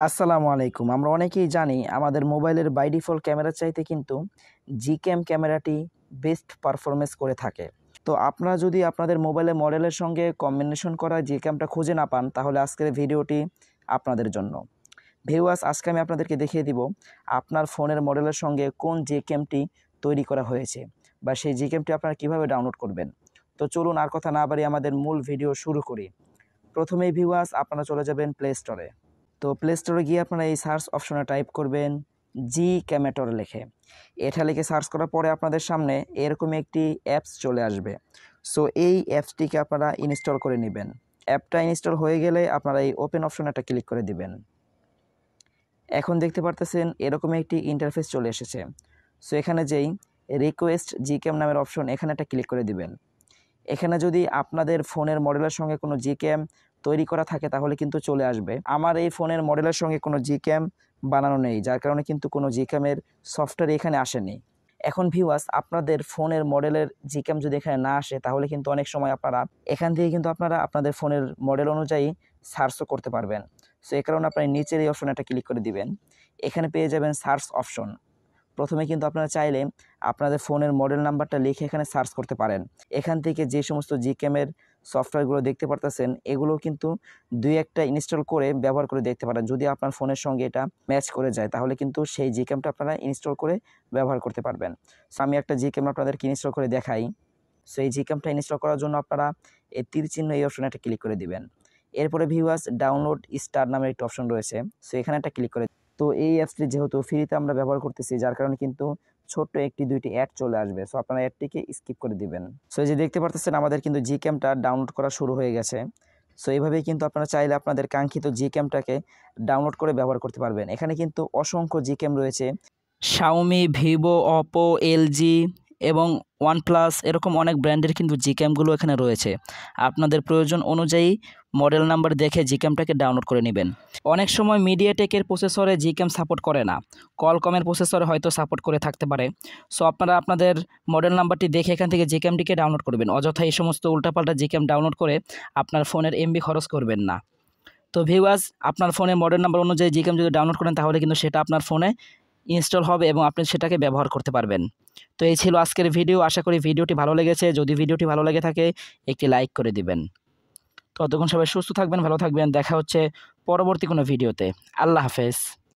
আসসালামু আলাইকুম। আমরা অনেকেই জানি আমাদের মোবাইলের বাই ডিফল্ট ক্যামেরার চাইতে কিন্তু GCam ক্যামেরাটি বেস্ট পারফরম্যান্স করে থাকে। তো আপনারা যদি আপনাদের মোবাইলের মডেলের সঙ্গে কম্বিনেশন করা GCamটা খুঁজে না পান, তাহলে আজকের ভিডিওটি আপনাদের জন্য। ভিউয়ার্স, আজকে আমি আপনাদেরকে দেখিয়ে দিব আপনার ফোনের মডেলের সঙ্গে কোন GCamটি তৈরি করা হয়েছে বা সেই GCamটি আপনারা কীভাবে ডাউনলোড করবেন। তো চলুন আর কথা না বাড়িয়ে আমাদের মূল ভিডিও শুরু করি। প্রথমেই ভিউয়ার্স, আপনারা চলে যাবেন প্লে স্টোরে। তো প্লে স্টোরে গিয়ে আপনারা এই সার্চ অপশনে টাইপ করবেন GCamator লিখে। এটা লিখে সার্চ করার পরে আপনাদের সামনে এরকম একটি অ্যাপস চলে আসবে। সো এই অ্যাপসটিকে আপনারা ইনস্টল করে নেবেন। অ্যাপটা ইনস্টল হয়ে গেলে আপনারা এই ওপেন অপশনে একটা ক্লিক করে দিবেন। এখন দেখতে পারতেছেন এরকম একটি ইন্টারফেস চলে এসেছে। সো এখানে যেই রিকোয়েস্ট GCam নামের অপশন, এখানে একটা ক্লিক করে দিবেন। এখানে যদি আপনাদের ফোনের মডেলের সঙ্গে কোনো GCam তৈরি করা থাকে তাহলে কিন্তু চলে আসবে। আমার এই ফোনের মডেলের সঙ্গে কোনো GCam বানানো নেই, যার কারণে কিন্তু কোনো GCaমের সফটওয়্যার এখানে আসেনি। এখন ভিউয়ার্স, আপনাদের ফোনের মডেলের GCam যদি এখানে না আসে তাহলে কিন্তু অনেক সময় আপনারা এখান থেকে কিন্তু আপনারা আপনাদের ফোনের মডেল অনুযায়ী সার্চও করতে পারবেন। সো এই কারণে আপনারা নিচের এই অপশনে একটা ক্লিক করে দিবেন। এখানে পেয়ে যাবেন সার্চ অপশন। প্রথমে কিন্তু আপনারা চাইলে আপনাদের ফোনের মডেল নাম্বারটা লিখে এখানে সার্চ করতে পারেন। এখান থেকে যে সমস্ত GCaমের সফটওয়্যারগুলো দেখতে পারতেছেন, এগুলো কিন্তু দুই একটা ইনস্টল করে ব্যবহার করে দেখতে পারেন। যদি আপনার ফোনের সঙ্গে এটা ম্যাচ করে যায় তাহলে কিন্তু সেই GCamটা আপনারা ইনস্টল করে ব্যবহার করতে পারবেন। সো আমি একটা GCam আপনাদেরকে ইনস্টল করে দেখাই। সো এই GCamটা ইনস্টল করার জন্য আপনারা এই তীর চিহ্ন এই অপশনে একটা ক্লিক করে দিবেন। এরপরে ভিউয়ার্স, ডাউনলোড স্টার নামের একটা অপশন রয়েছে। সো এখানে একটা ক্লিক করে, তো এই অ্যাপসটি যেহেতু ফ্রিতে আমরা ব্যবহার করতেছি, যার কারণে কিন্তু ছোট্ট একটি দুইটি অ্যাড চলে আসবে। সো আপনারা অ্যাডটিকে স্কিপ করে দিবেন। সো এই যে দেখতে পারতেছেন আমাদের কিন্তু GCamটা ডাউনলোড করা শুরু হয়ে গেছে। সো এইভাবেই কিন্তু আপনারা চাইলে আপনাদের কাঙ্ক্ষিত GCamটাকে ডাউনলোড করে ব্যবহার করতে পারবেন। এখানে কিন্তু অসংখ্য GCam রয়েছে। Xiaomi, Vivo, Oppo, LG এবং OnePlus এরকম অনেক ব্র্যান্ডের কিন্তু GCamগুলো এখানে রয়েছে। আপনাদের প্রয়োজন অনুযায়ী মডেল নাম্বার দেখে GCamটাকে ডাউনলোড করে নেবেন। অনেক সময় মিডিয়াটেকের প্রসেসরে GCam সাপোর্ট করে না, কলকমের প্রসেসরে হয়তো সাপোর্ট করে থাকতে পারে। সো আপনারা আপনাদের মডেল নাম্বারটি দেখে এখান থেকে GCamটিকে ডাউনলোড করবেন। অযথা এই সমস্ত উল্টাপাল্টা GCam ডাউনলোড করে আপনার ফোনের MB খরচ করবেন না। তো ভিউয়ার্স, আপনার ফোনে মডেল নাম্বার অনুযায়ী GCam যদি ডাউনলোড করেন তাহলে কিন্তু সেটা আপনার ফোনে ইনস্টল হবে এবং আপনি সেটাকে ব্যবহার করতে পারবেন। তো এই ছিল আজকের ভিডিও। আশা করি ভিডিওটি ভালো লেগেছে। যদি ভিডিওটি ভালো লেগে থাকে একটি লাইক করে দিবেন। ততক্ষণ সবাই সুস্থ থাকবেন, ভালো থাকবেন। দেখা হচ্ছে পরবর্তী কোনো ভিডিওতে। আল্লাহ হাফেজ।